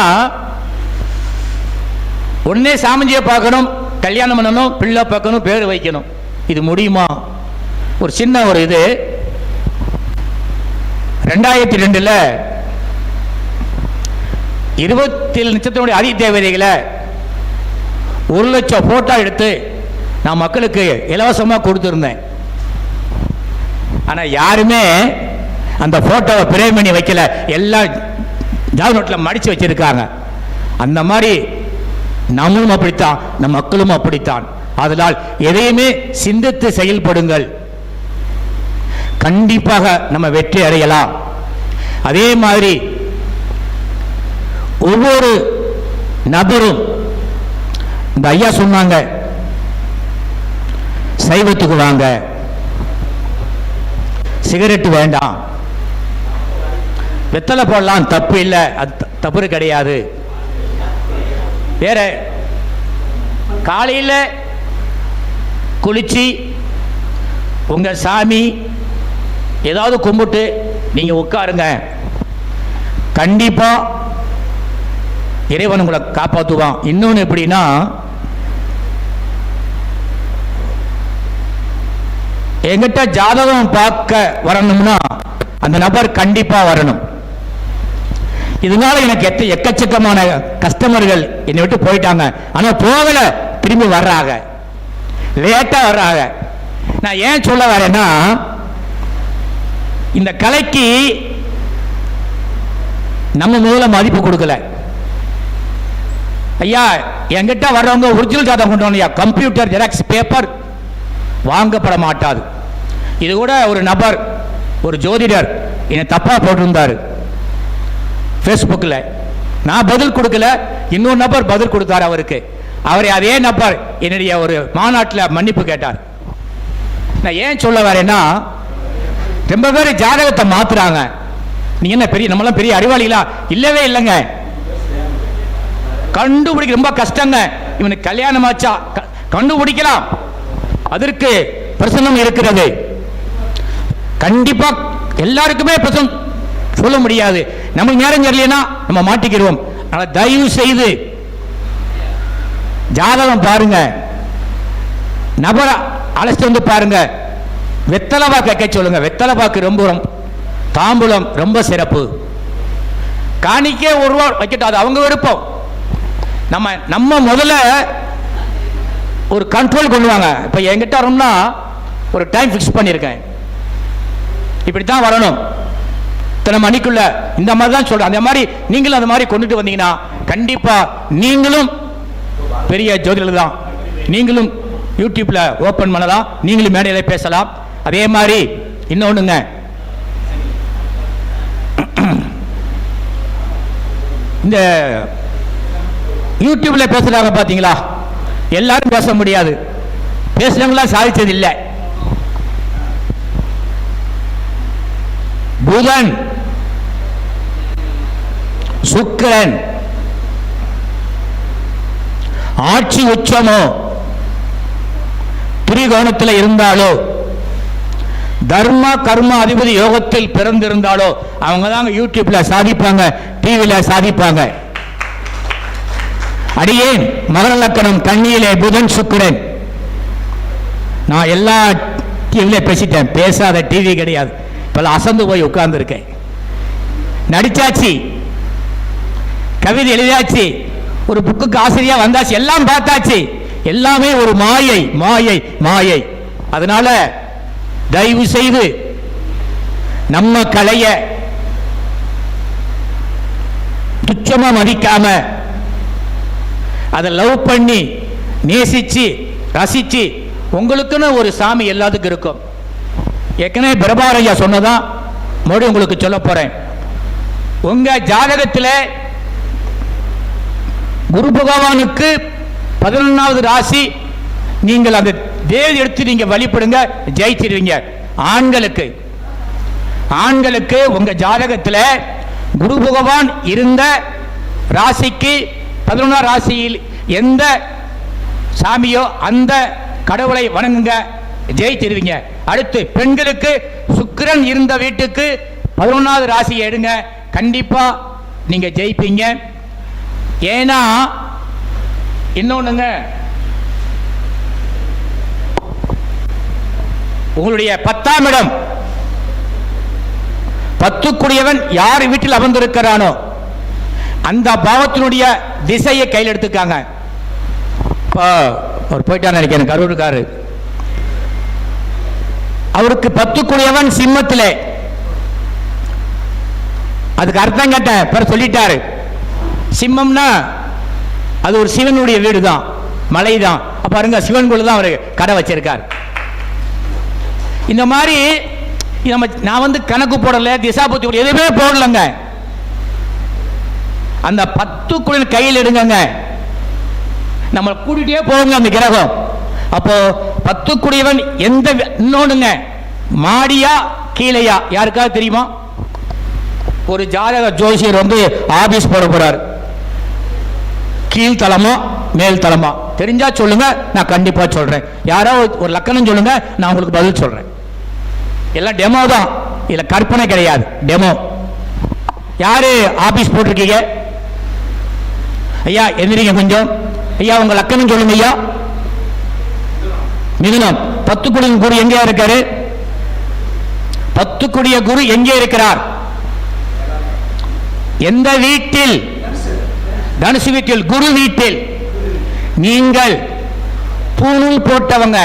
Speaker 2: ஒன்னே சாமஞ்சியை பார்க்கணும், கல்யாணம் பண்ணணும், பிள்ளை பார்க்கணும், பேர் வைக்கணும். இது முடியுமா? ஒரு சின்ன ஒரு இது 2002 27 நட்சத்திரங்களுடைய அதி தேவதைகளை 1 லட்சம் போட்டோ எடுத்து நான் மக்களுக்கு இலவசமாக கொடுத்துருந்தேன். ஆனால் யாருமே அந்த போட்டோவை பிரேம் பண்ணி வைக்கல, எல்லாம் ஜாதக நோட்டில் மடித்து வச்சிருக்காங்க. அந்த மாதிரி நம்மளும் அப்படித்தான், நம் மக்களும் அப்படித்தான். அதனால் எதையுமே சிந்தித்து செயல்படுங்கள், கண்டிப்பாக நம்ம வெற்றி அடையலாம். அதே மாதிரி ஒவ்வொரு நபரும், இந்த ஐயா சொன்னாங்க சைவத்துக்கு வாங்க, சிகரெட் வேண்டாம், வெத்தலை போடலாம், தப்பு இல்லை, அது தப்பு கிடையாது. வேற காலையில் குளிச்சு உங்க சாமி ஏதாவது கும்பிட்டு நீங்க உட்காருங்க, கண்டிப்பா இறைவன் உங்களை காப்பாற்றுவான். இன்னொன்று எப்படின்னா, எங்கிட்ட ஜாதகம் பார்க்க வரணும்னா அந்த நபர் கண்டிப்பா வரணும். இதனால எனக்கு எக்கச்சக்கமான கஸ்டமர்கள் என்னை விட்டு போயிட்டாங்க. ஆனா போகல, திரும்பி வர்றாங்க, லேட்டா வர்றாங்க. நான் ஏன் சொல்ல வரேன்னா, இந்த கலைக்கு நம்ம முதல்ல மதிப்பு கொடுக்கல. ஐயா என்கிட்ட வர்றவங்க ஒரிஜினல் ஜாதகம் கொண்டு வரணும், கம்ப்யூட்டர் ஜெராக்ஸ் பேப்பர் வாங்கப்பட மாட்டாது. இது கூட ஒரு நபர், ஒரு ஜோதிடர் என்னை தப்பா போட்டிருந்தாரு ஃபேஸ்புக்கில். நான் பதில் கொடுக்கல, இன்னொரு நபர் பதில் கொடுத்தார் அவருக்கு. அவரை அதே நபர் என்னுடைய ஒரு மாநாட்டில் மன்னிப்பு கேட்டார். நான் ஏன் சொல்ல வரேன்னா, ரொம்ப பேர் ஜாதகத்தை மாத்துறாங்க. நீங்க என்ன பெரிய, நம்மளாம் பெரிய அறிவாளிகளா? இல்லவே இல்லைங்க. கண்டுபிடிக்க ரொம்ப கஷ்டங்க. இவனுக்கு கல்யாணம் ஆச்சா கண்டுபிடிக்கலாம், அதற்கு பிரசன்னம் இருக்கிறது. கண்டிப்பா எல்லாருக்குமே பிரசன்னம் சொல்ல முடியாது. நமக்கு நேரம் தெரியலனா நம்ம மாட்டிக்கிறோம். அதனால தயவு செய்து ஜாதகம் பாருங்க, நபர அழைச்சிட்டு வந்து பாருங்க, வெத்தலை பாக்கு வைக்க சொல்லுங்க. வெத்தலை பாக்கு ரொம்ப, தாம்பூலம் ரொம்ப சிறப்பு. காணிக்கே 1 ரூபா வைக்கட்டும், அது அவங்க விருப்பம். நம்ம முதல்ல ஒரு கண்ட்ரோல் கொண்டு வாங்க. இப்போ என்கிட்ட வரணும்னா ஒரு டைம் ஃபிக்ஸ் பண்ணியிருக்கேன், இப்படித்தான் வரணும், இத்தனை மணிக்குள்ள, இந்த மாதிரி தான் சொல்றேன். அந்த மாதிரி நீங்களும் அந்த மாதிரி கொண்டுட்டு வந்தீங்கன்னா கண்டிப்பா நீங்களும் பெரிய ஜோதிடர்கள் தான். நீங்களும் யூடியூப்ல ஓபன் பண்ணலாம், நீங்களும் மேடையில் பேசலாம். அதே மாதிரி இன்னொன்னுங்க, இந்த யூடியூப்ல பேசுறாங்க பாத்தீங்களா, எல்லாரும் பேச முடியாது, பேசுறவங்களா சாதிச்சது இல்லை. புதன் சுக்கிரன் ஆட்சி உச்சமோ திரிகோணத்தில் இருந்தாலோ தர்ம கர்ம அதிபதி யோகத்தில் பிறந்திருந்தாலோ அவங்க தாங்க யூடியூப்ல சாதிப்பாங்க, டிவில சாதிப்பாங்க. அடியேன் மகர லக்கணம் கன்னியிலே புதன் சுக்கிரன். நான் எல்லா டிவில பேசிட்டேன், பேசாத டிவி கிடையாது. இப்ப அசந்து போய் உட்கார்ந்து இருக்கேன். நடிச்சாச்சு, கவிதை எழுதியாச்சு, ஒரு புக்குக்கு ஆசிரியா வந்தாச்சு, எல்லாம் பார்த்தாச்சு. எல்லாமே ஒரு மாயை மாயை மாயை. அதனால தயவு செய்து நம்ம கலைய துச்சமா மதிக்காம அதை லவ் பண்ணி நேசிச்சு ரசிச்சு, உங்களுக்குன்னு ஒரு சாமி எல்லாத்துக்கும் இருக்கும். ஏற்கனவே பிரபாரையா சொன்னதான் மறுபடியும் உங்களுக்கு சொல்ல போறேன். உங்க ஜாதகத்தில் குரு பகவானுக்கு 11வது ராசி, நீங்கள் அந்த தேதி எடுத்து நீங்க வழிபடுங்க, ஜெயிச்சிருவீங்க. ஆண்களுக்கு உங்க ஜாதகத்தில் குரு பகவான் இருந்த ராசிக்கு 11ஆம் ராசியில் எந்த சாமியோ அந்த கடவுளை வணங்குங்க, ஜெயிச்சிருவீங்க. அடுத்து பெண்களுக்கு சுக்கிரன் இருந்த வீட்டுக்கு 11வது ராசியை எடுங்க, கண்டிப்பா நீங்க ஜெயிப்பீங்க. ஏன்னா இன்னொன்னுங்க, உங்களுடைய 10ஆம் இடம், 10க்குரியவன் யார் வீட்டில் அமர்ந்திருக்கிறானோ அந்த பாவத்தினுடைய திசையை கையில் எடுத்துக்காங்க. அவர் போயிட்டான்னு நினைக்கிறேன், கரூருக்காரு. அவருக்கு 10க்குரியவன் சிம்மத்திலே. அதுக்கு அர்த்தம் கேட்ட சொல்லிட்டாரு. சிம்மம்னா அது ஒரு சிவனுடைய வீடு தான், மலை தான். பாருங்க, சிவன் குழு தான் அவர் கடை வச்சிருக்கார். இந்த மாதிரி நான் வந்து கணக்கு போடல, திசாபுத்தி எதுவுமே போடலங்க. அந்த 10 கையில் எடுங்க, நம்ம கூட்டிட்டே போங்க அந்த கிரகம். அப்போ 10 எந்த இன்னொன்னுங்க, மாடியா கீழையா யாருக்காவது தெரியுமா? ஒரு ஜாதக ஜோசியர் வந்து ஆபீஸ் போட போறார், கீழ் தளமா மேல் தளமா தெரிஞ்சா சொல்லுங்க, நான் கண்டிப்பா சொல்றேன். யாராவது ஒரு லக்கணம் சொல்லுங்க, நான் உங்களுக்கு பதில் சொல்றேன். எல்லாம் டெமோ தான், இல்ல கற்பனை கிடையாது, டெமோ. யாரு ஆபீஸ் போட்டிருக்கீங்க? ஐயா எந்திரிங்க கொஞ்சம். ஐயா உங்க லக்கணம் சொல்லுங்க ஐயா. மிதுனம். 10 குரு எங்கே இருக்காரு? 10 குரு எங்கே இருக்கிறார்? எந்த வீட்டில்? தனுசு வீட்டில், குரு வீட்டில். நீங்கள் பூணூல் போட்டவங்க.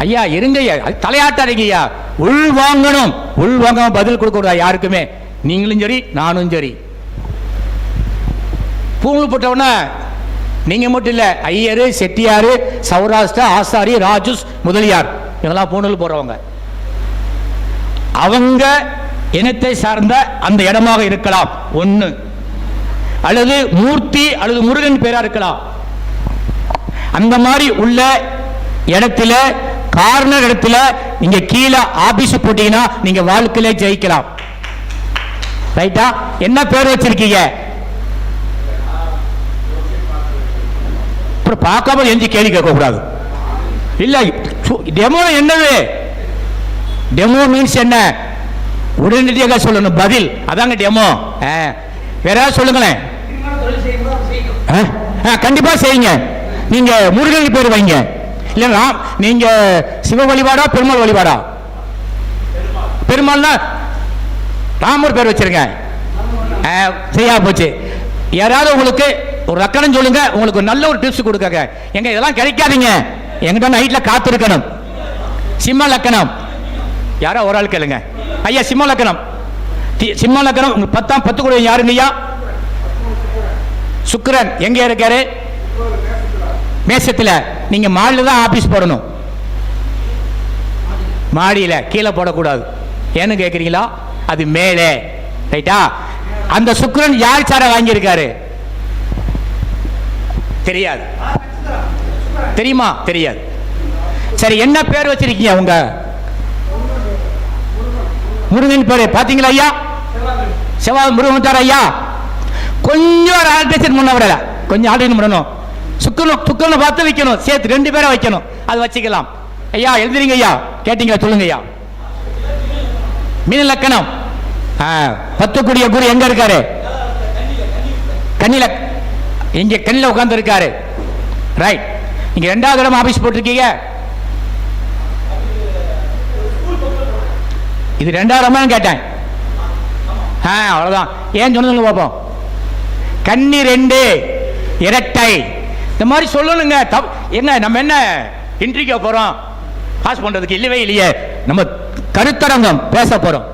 Speaker 2: ஐயா இருங்க ஐயா, தலையாட்டாதீங்க ஐயா. உள் வாங்கணும், உள் வாங்க பதில் கொடுக்க கூடாது யாருக்குமே, நீங்களும் சரி நானும் சரி. பூணூல் போட்டவன நீங்க மட்டும் இல்ல, ஐயரு, செட்டியாரு, சௌராஷ்டிரா, ஆசாரி, ராஜூஸ், முதலியார், இவங்கெல்லாம் பூணூல் போறவங்க. அவங்க இனத்தை சார்ந்த அந்த இடமாக இருக்கலாம் ஒண்ணு, அல்லது மூர்த்தி அல்லது முருகன் பேரா இருக்கலாம். அந்த மாதிரி உள்ள இடத்துல, கார்னர் இடத்துல நீங்க கீழே ஆபீஸ் போட்டீங்கன்னா நீங்க வாழ்க்கையில ஜெயிக்கலாம். ரைட்டா? என்ன பேர் வச்சிருக்கீங்க? பார்க்காம எஞ்சி கேள்வி கேட்க கூடாது. இல்ல டெமோ என்னது? டெமோ மீன்ஸ் என்ன? உடனடியாக சொல்லணும் பதில், அதாங்க டெமோ. வேற ஏதாவது சொல்லுங்களேன். கண்டிப்பா செய்யுங்க. நீங்க முருகன் பேர் வைங்க. இல்ல நீங்க சிவ வழிபாடா பெருமாள் வழிபாடா? பெருமாள்னா ராமர் பேர் வச்சிருங்க. சரியா போச்சு. யாராவது உங்களுக்கு ஒரு லக்கணம் சொல்லுங்க, உங்களுக்கு நல்ல ஒரு டிப்ஸ் கொடுக்க. எங்க இதெல்லாம் கிடைக்காதீங்க, எங்கிட்ட நைட்ல காத்திருக்கணும். சிம்ம லக்கணம் யாரா ஒரு ஆள் கேளுங்க. ஐயா சிம்ம லக்கணம், சிம்ம லக்கணம் 10 கூட யாருங்க ஐயா? சுக்கிரன் எங்க இருக்காரு? மேசத்துல. நீங்க மாடியில் தான் ஆபீஸ் போடணும், மாடியில் கீழே போடக்கூடாது. ஏன்னு கேட்குறீங்களா? அது மேலே. ரைட்டா? அந்த சுக்கிரன் யார் சாரை வாங்கியிருக்காரு? தெரியாது. தெரியுமா? தெரியாது. சரி, என்ன பேர் வச்சிருக்கீங்க உங்க? முருகன் பேரு பாத்தீங்களா ஐயா? செவ்வாய் முருகன் தார் ஐயா. கொஞ்சம் ஆல்ட்ரேஷன் பண்ண விடல, கொஞ்சம் ஆல்ட்ரேஷன் பண்ணணும். சுக்கரனை பார்த்து வைக்கணும், சேர்த்து 2 பேரை வைக்கணும். அது வச்சுக்கலாம் ஐயா. எழுதுறீங்க ஐயா? கேட்டீங்களா? சொல்லுங்க ஐயா. மீன லக்கணம். 10 கூடிய குரு எங்க இருக்காரு? கன்னில. இங்க கண்ணில உட்கார்ந்து இருக்காரு. ரைட். நீங்க 2வது இடம் ஆபீஸ் போட்டிருக்கீங்க. இது 2வது இடமா கேட்டேன். அவ்வளவுதான். ஏன் சொன்னது பார்ப்போம். கன்னி 2 இரட்டை. இந்த மாதிரி சொல்லணுங்க. என்ன நம்ம என்ன இன்ட்ரிக்க போறோம்? பாஸ் பண்றதுக்கு இல்லவே இல்லையே. நம்ம கருத்தரங்கம் பேச போறோம்.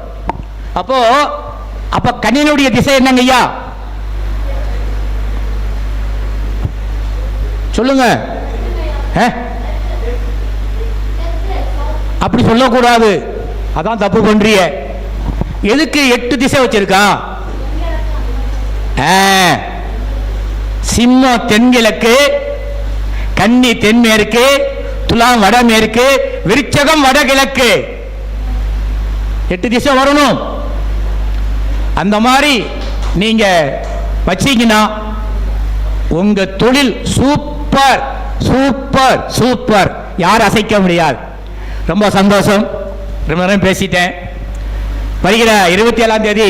Speaker 2: அப்ப கன்னியினுடைய திசை என்னங்க ஐயா? சொல்லுங்க. அப்படி சொல்லக்கூடாது, அதான் தப்பு பண்றீங்க. எதுக்கு 8 திசை வச்சிருக்கான்? சிம்மம் தென்கிழக்கு, கன்னி தென்மேற்கு, துலாம் வடமேற்கு, விருச்சகம் வடகிழக்கு. 8 திசை வரணும். அந்த மாதிரி நீங்க வச்சீங்கன்னா உங்க தொழில் சூப்பர் சூப்பர் சூப்பர். யார் அசைக்க முடியாது. ரொம்ப சந்தோஷம். ரொம்ப நேரம் பேசிட்டேன். வருகிற 27ஆம் தேதி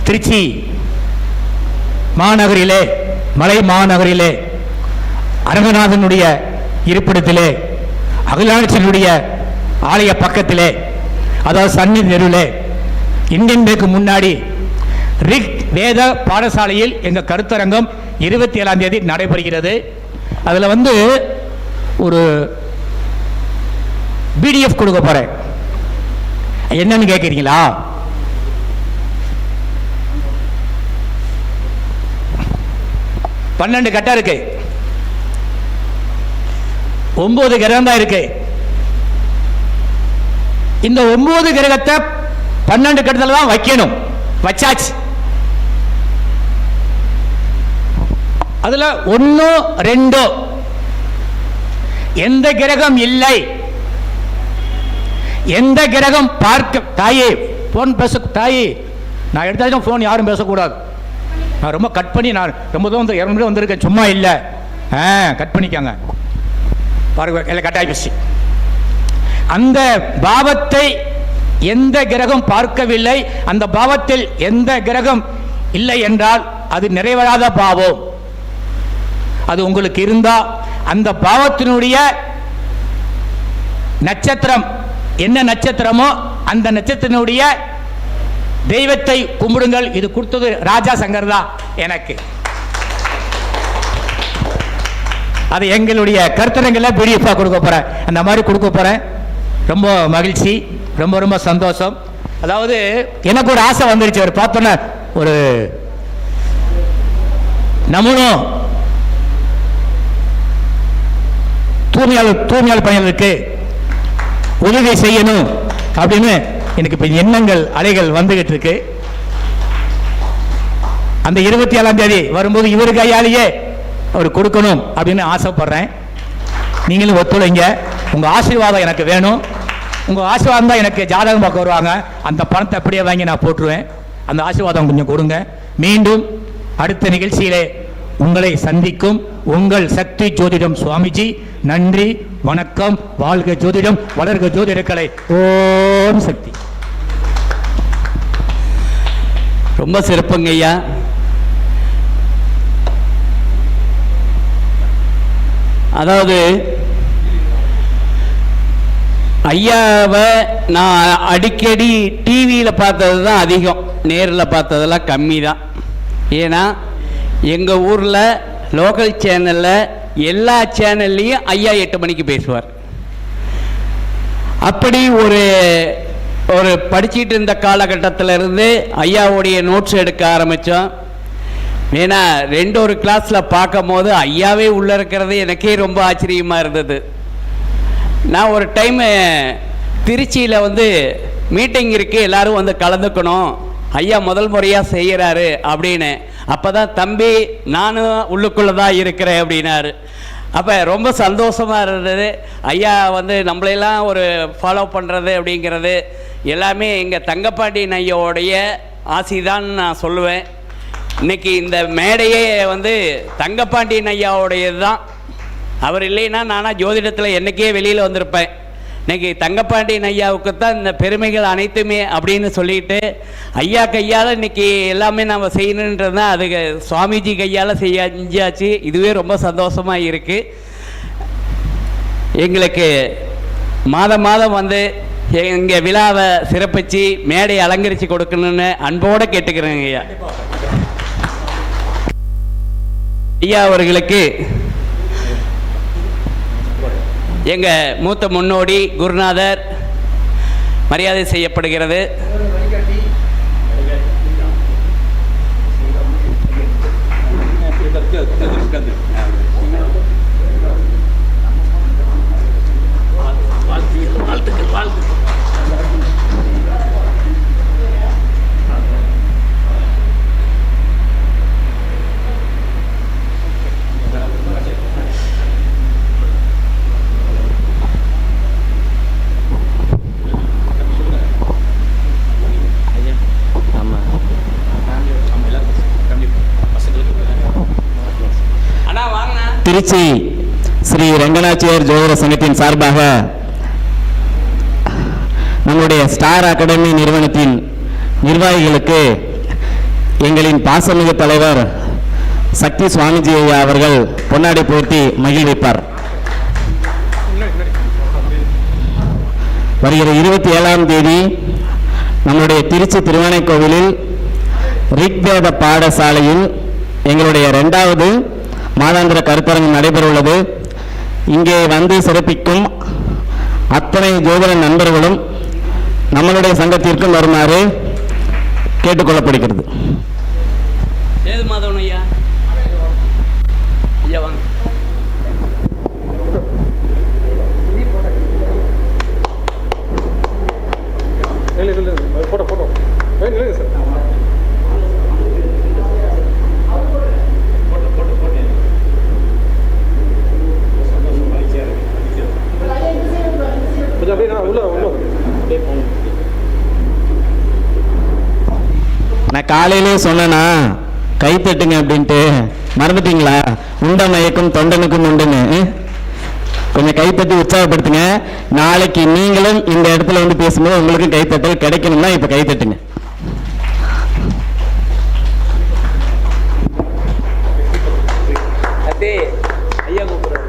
Speaker 2: திருச்சி மாநகரிலே, மலை மாநகரிலே, அரங்கநாதனுடைய இருப்பிடத்திலே, அகிலாட்சனுடைய ஆலய பக்கத்திலே, அதாவது சன்னி தெருவிலே, இந்தியன் பேங்க் முன்னாடி ரிக் வேத பாடசாலையில் எங்கள் கருத்தரங்கம் 27ஆம் தேதி நடைபெறுகிறது. அதில் ஒரு பிடிஎஃப் கொடுக்க போறேன். என்னன்னு கேட்குறீங்களா? பன்னெண்டு கட்டம் இருக்கு, 9 கிரகம் தான் இருக்கு. இந்த 9 கிரகத்தை 12 கட்டத்தில் தான் வைக்கணும். வச்சாச்சு. அதுல 1 2 எந்த கிரகம் இல்லை, எந்த கிரகம் பார்க்க. தாயே போன் பேச, தாயே நான் எடுத்தாலும் போன் யாரும் பேசக்கூடாது. நான் ரொம்ப கட் பண்ணி, நான் ரொம்ப தான் 200 வந்திருக்கேன், சும்மா இல்லை. கட் பண்ணிக்காங்க பாருங்க, எல்லாம் கட்டாய் பேசி. அந்த பாவத்தை எந்த கிரகம் பார்க்கவில்லை, அந்த பாவத்தில் எந்த கிரகம் இல்லை என்றால் அது நிறைவேறாத பாவம். அது உங்களுக்கு இருந்தா அந்த பாவத்தினுடைய நட்சத்திரம் என்ன நட்சத்திரமோ அந்த நட்சத்திரனுடைய தெய்வத்தை கும்பிடுங்கள். இது கொடுத்தது ராஜா சங்கர் தான் எனக்கு. அது எங்களுடைய கருத்தரங்கில் பிடிஎஃபாக கொடுக்க போறேன். அந்த மாதிரி கொடுக்க போறேன். ரொம்ப மகிழ்ச்சி, ரொம்ப ரொம்ப சந்தோஷம். அதாவது எனக்கு ஒரு ஆசை வந்துருச்சு. ஒரு பார்த்தோன்னா ஒரு நம்மளும் தூய்மையாளர் பணிகளுக்கு உதவி செய்யணும் அப்படின்னு எனக்கு இப்ப எண்ணங்கள் அலைகள் வந்துகிட்டு இருக்கு. அந்த 27ஆம் தேதி வரும்போது இவரு கையாலேயே அவர் கொடுக்கணும் அப்படின்னு ஆசைப்படுறேன். நீங்களும் ஒத்துழைங்க. உங்க ஆசீர்வாதம் எனக்கு வேணும். உங்க ஆசீர்வாதம் தான் எனக்கு ஜாதகம் பார்க்க வருவாங்க. அந்த பணத்தை அப்படியே வாங்கி நான் போட்டுருவேன். அந்த ஆசீர்வாதம் கொஞ்சம் கொடுங்க. மீண்டும் அடுத்த நிகழ்ச்சியிலே உங்களை சந்திக்கும் உங்கள் சக்தி ஜோதிடம் சுவாமிஜி. நன்றி, வணக்கம். வாழ்க ஜோதிடம், வளர்க ஜோதிடக்கலை. ஓம் சக்தி.
Speaker 4: ரொம்ப சிறப்புங்க ஐயா. அதாவது ஐயாவை நான் அடிக்கடி டிவியில் பார்த்தது தான் அதிகம், நேரில் பார்த்ததெல்லாம் கம்மி தான். ஏன்னா எங்கள் ஊரில் லோக்கல் சேனலில் எல்லா சேனல்லையும் ஐயா 8 மணிக்கு பேசுவார். அப்படி ஒரு படிச்சுட்டு இருந்த காலகட்டத்திலிருந்து ஐயாவுடைய நோட்ஸ் எடுக்க ஆரம்பித்தோம். ஏன்னா ஒரு கிளாஸில் பார்க்கும் போது ஐயாவே உள்ளே இருக்கிறது எனக்கே ரொம்ப ஆச்சரியமாக இருந்தது. நான் ஒரு டைமு திருச்சியில் வந்து மீட்டிங் இருக்குது, எல்லோரும் வந்து கலந்துக்கணும், ஐயா முதல் முறையாக செய்கிறாரு அப்படின்னு. அப்போ தான் தம்பி நானும் உள்ளுக்குள்ளே தான் இருக்கிறேன் அப்படின்னாரு. அப்போ ரொம்ப சந்தோஷமாக இருந்தது. ஐயா வந்து நம்மளையெல்லாம் ஒரு ஃபாலோ பண்ணுறது அப்படிங்கிறது எல்லாமே எங்கள் தங்கப்பாண்டியன் ஐயாவுடைய ஆசிதான் நான் சொல்லுவேன். இன்றைக்கி இந்த மேடையே வந்து தங்கப்பாண்டியன் ஐயாவுடையது தான். அவர் இல்லைன்னா நானாக ஜோதிடத்தில் என்றைக்கே வெளியில் வந்திருப்பேன். இன்றைக்கி தங்கப்பாண்டியன் ஐயாவுக்கு தான் இந்த பெருமைகள் அனைத்துமே அப்படின்னு சொல்லிட்டு ஐயா கையால் இன்றைக்கி எல்லாமே நம்ம செய்யணுன்றது தான். அது சுவாமிஜி கையால் செஞ்சாச்சு. இதுவே ரொம்ப சந்தோஷமாக இருக்குது. எங்களுக்கு மாதம் மாதம் வந்து எங்கள் விழாவை சிறப்பித்து மேடை அலங்கரித்து கொடுக்கணுன்னு அன்போடு கேட்டுக்கிறேங்க ஐயா. ஐயா அவர்களுக்கு எங்கள் மூத்த முன்னோடி குருநாதர் மரியாதை செய்யப்படுகிறது.
Speaker 5: திருச்சி ஸ்ரீ ரங்கநாச்சியார் ஜோதிட சங்கத்தின் சார்பாக நம்முடைய ஸ்டார் அகாடமி நிறுவனத்தின் நிர்வாகிகளுக்கு எங்களின் பாசமிகு தலைவர் சக்தி சுவாமிஜி ஐயா அவர்கள் பொன்னாடை போர்த்தி மகிழ்விப்பார். வருகிற 27ஆம் தேதி நம்முடைய திருச்சி திருவானைக்கோவிலில் ரிக்வேத பாடசாலையில் எங்களுடைய 2வது மாதாந்திர கருத்தரங்கம் நடைபெற உள்ளது. இங்கே வந்து சிறப்பிக்கும் அத்தனை ஜோதிட நண்பர்களும் நம்மளுடைய சங்கத்திற்கும் வருமாறு கேட்டுக்கொள்ளப்படுகிறது.
Speaker 4: ஏது மாதவன் ஐயா ஐயா வாங்க.
Speaker 5: நான் காலையிலே சொன்னேன்னா கை தட்டுங்க அப்படின்ட்டு மறந்துட்டீங்களா? உண்ட மயக்கும் தொண்டனுக்கும் உண்டுன்னு கொஞ்சம் கைத்தட்டி உற்சாகப்படுத்துங்க. நாளைக்கு நீங்களும் இந்த இடத்துல வந்து பேசும்போது உங்களுக்கு கைத்தட்டல் கிடைக்கணும்னா இப்ப கைத்தட்டுங்க.
Speaker 4: ஐயா கூப்பிடுறாரு.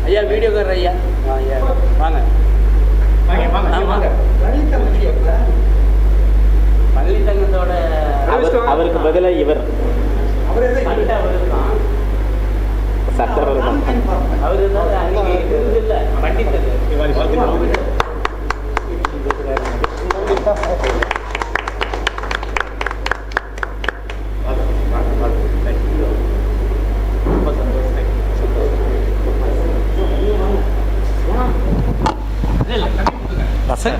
Speaker 4: ஐயா வீடியோ கர் ஐயா வாங்க பள்ளி தங்கத்தோட
Speaker 5: அவருக்கு பதிலாக இவர் சக்கரவர்த்தி
Speaker 4: அவரு இல்லை பண்டித்தது
Speaker 5: பசங்க